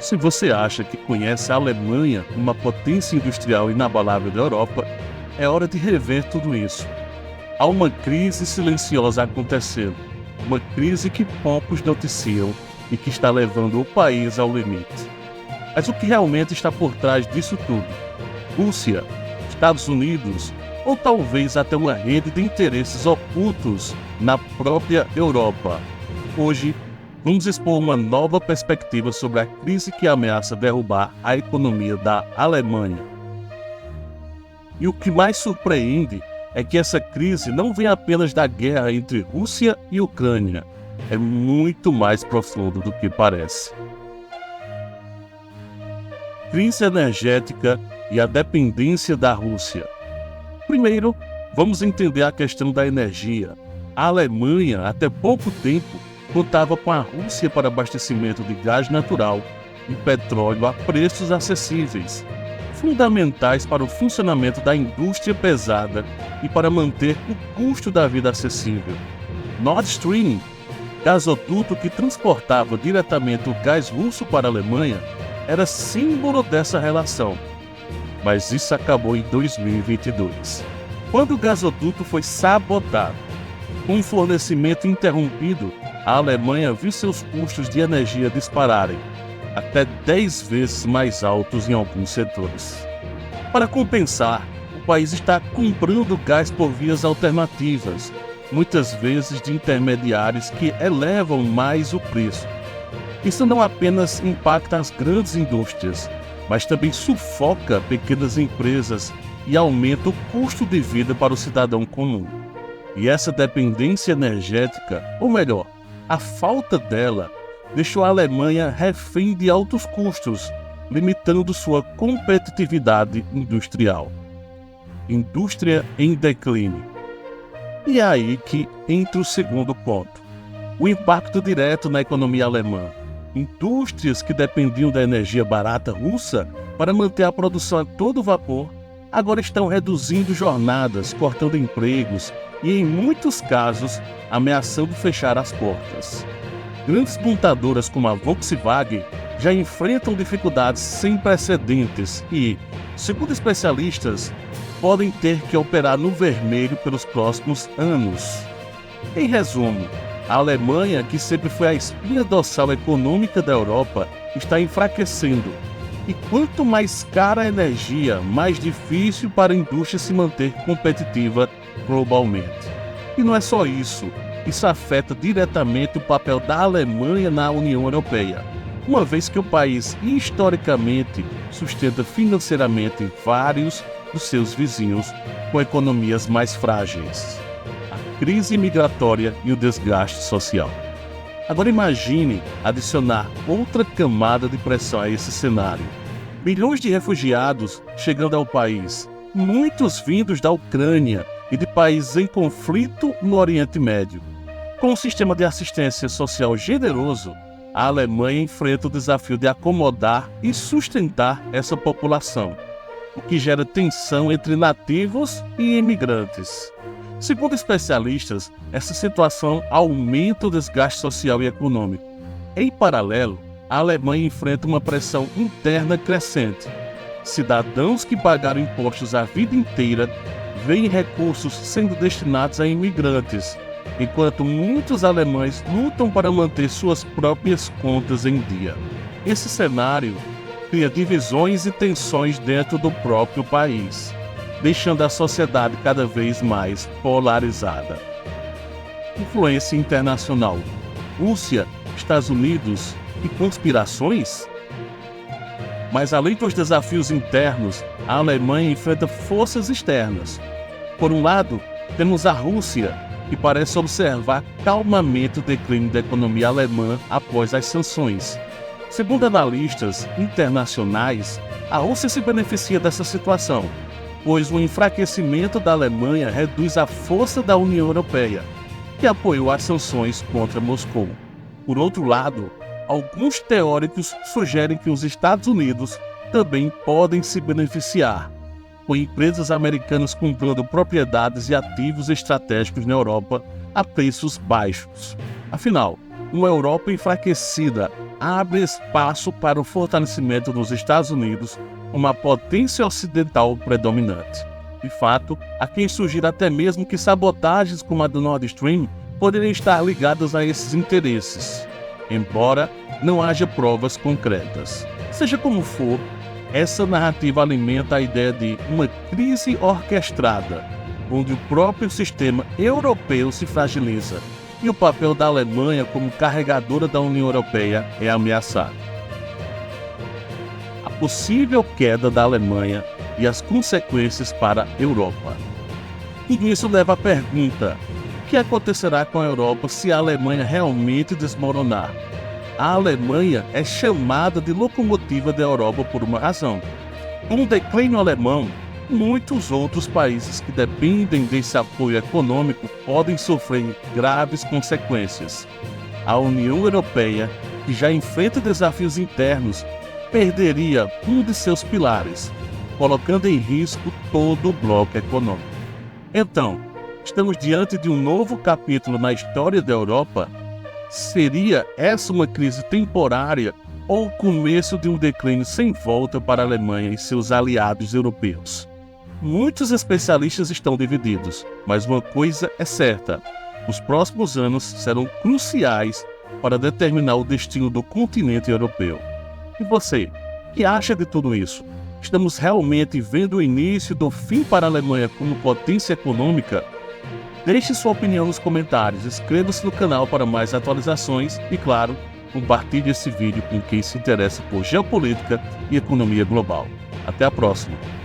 Se você acha que conhece a Alemanha, uma potência industrial inabalável da Europa, é hora de rever tudo isso. Há uma crise silenciosa acontecendo, uma crise que poucos noticiam e que está levando o país ao limite. Mas o que realmente está por trás disso tudo? Rússia, Estados Unidos ou talvez até uma rede de interesses ocultos na própria Europa? Hoje, vamos expor uma nova perspectiva sobre a crise que ameaça derrubar a economia da Alemanha. E o que mais surpreende é que essa crise não vem apenas da guerra entre Rússia e Ucrânia. É muito mais profundo do que parece. Crise energética e a dependência da Rússia. Primeiro, vamos entender a questão da energia. A Alemanha, até pouco tempo, contava com a Rússia para abastecimento de gás natural e petróleo a preços acessíveis, fundamentais para o funcionamento da indústria pesada e para manter o custo da vida acessível. Nord Stream, gasoduto que transportava diretamente o gás russo para a Alemanha, era símbolo dessa relação. Mas isso acabou em 2022, quando o gasoduto foi sabotado. Com o fornecimento interrompido, a Alemanha viu seus custos de energia dispararem, até 10 vezes mais altos em alguns setores. Para compensar, o país está comprando gás por vias alternativas, muitas vezes de intermediários que elevam mais o preço. Isso não apenas impacta as grandes indústrias, mas também sufoca pequenas empresas e aumenta o custo de vida para o cidadão comum. E essa dependência energética, ou melhor, a falta dela, deixou a Alemanha refém de altos custos, limitando sua competitividade industrial. Indústria em declínio. E é aí que entra o segundo ponto: o impacto direto na economia alemã. Indústrias que dependiam da energia barata russa para manter a produção a todo vapor, agora estão reduzindo jornadas, cortando empregos e, em muitos casos, ameaçando fechar as portas. Grandes montadoras como a Volkswagen já enfrentam dificuldades sem precedentes e, segundo especialistas, podem ter que operar no vermelho pelos próximos anos. Em resumo, a Alemanha, que sempre foi a espinha dorsal econômica da Europa, está enfraquecendo. E quanto mais cara a energia, mais difícil para a indústria se manter competitiva globalmente. E não é só isso. Isso afeta diretamente o papel da Alemanha na União Europeia, uma vez que o país, historicamente, sustenta financeiramente vários dos seus vizinhos com economias mais frágeis. A crise migratória e o desgaste social. Agora imagine adicionar outra camada de pressão a esse cenário. Milhões de refugiados chegando ao país, muitos vindos da Ucrânia e de países em conflito no Oriente Médio. Com um sistema de assistência social generoso, a Alemanha enfrenta o desafio de acomodar e sustentar essa população, o que gera tensão entre nativos e imigrantes. Segundo especialistas, essa situação aumenta o desgaste social e econômico. Em paralelo, a Alemanha enfrenta uma pressão interna crescente. Cidadãos que pagaram impostos a vida inteira veem recursos sendo destinados a imigrantes, enquanto muitos alemães lutam para manter suas próprias contas em dia. Esse cenário cria divisões e tensões dentro do próprio país, deixando a sociedade cada vez mais polarizada. Influência internacional. Rússia, Estados Unidos e conspirações? Mas além dos desafios internos, a Alemanha enfrenta forças externas. Por um lado, temos a Rússia, que parece observar calmamente o declínio da economia alemã após as sanções. Segundo analistas internacionais, a Rússia se beneficia dessa situação, pois o enfraquecimento da Alemanha reduz a força da União Europeia, que apoiou as sanções contra Moscou. Por outro lado, alguns teóricos sugerem que os Estados Unidos também podem se beneficiar, com empresas americanas comprando propriedades e ativos estratégicos na Europa a preços baixos. Afinal, uma Europa enfraquecida abre espaço para o fortalecimento dos Estados Unidos, uma potência ocidental predominante. De fato, há quem sugira até mesmo que sabotagens como a do Nord Stream poderiam estar ligadas a esses interesses, embora não haja provas concretas. Seja como for, essa narrativa alimenta a ideia de uma crise orquestrada, onde o próprio sistema europeu se fragiliza e o papel da Alemanha como carregadora da União Europeia é ameaçado. A possível queda da Alemanha e as consequências para a Europa. Tudo isso leva à pergunta: o que acontecerá com a Europa se a Alemanha realmente desmoronar? A Alemanha é chamada de locomotiva da Europa por uma razão. Com o declínio alemão, muitos outros países que dependem desse apoio econômico podem sofrer graves consequências. A União Europeia, que já enfrenta desafios internos, perderia um de seus pilares, colocando em risco todo o bloco econômico. Então, estamos diante de um novo capítulo na história da Europa? Seria essa uma crise temporária ou o começo de um declínio sem volta para a Alemanha e seus aliados europeus? Muitos especialistas estão divididos, mas uma coisa é certa: os próximos anos serão cruciais para determinar o destino do continente europeu. E você, o que acha de tudo isso? Estamos realmente vendo o início do fim para a Alemanha como potência econômica? Deixe sua opinião nos comentários, inscreva-se no canal para mais atualizações e, claro, compartilhe esse vídeo com quem se interessa por geopolítica e economia global. Até a próxima!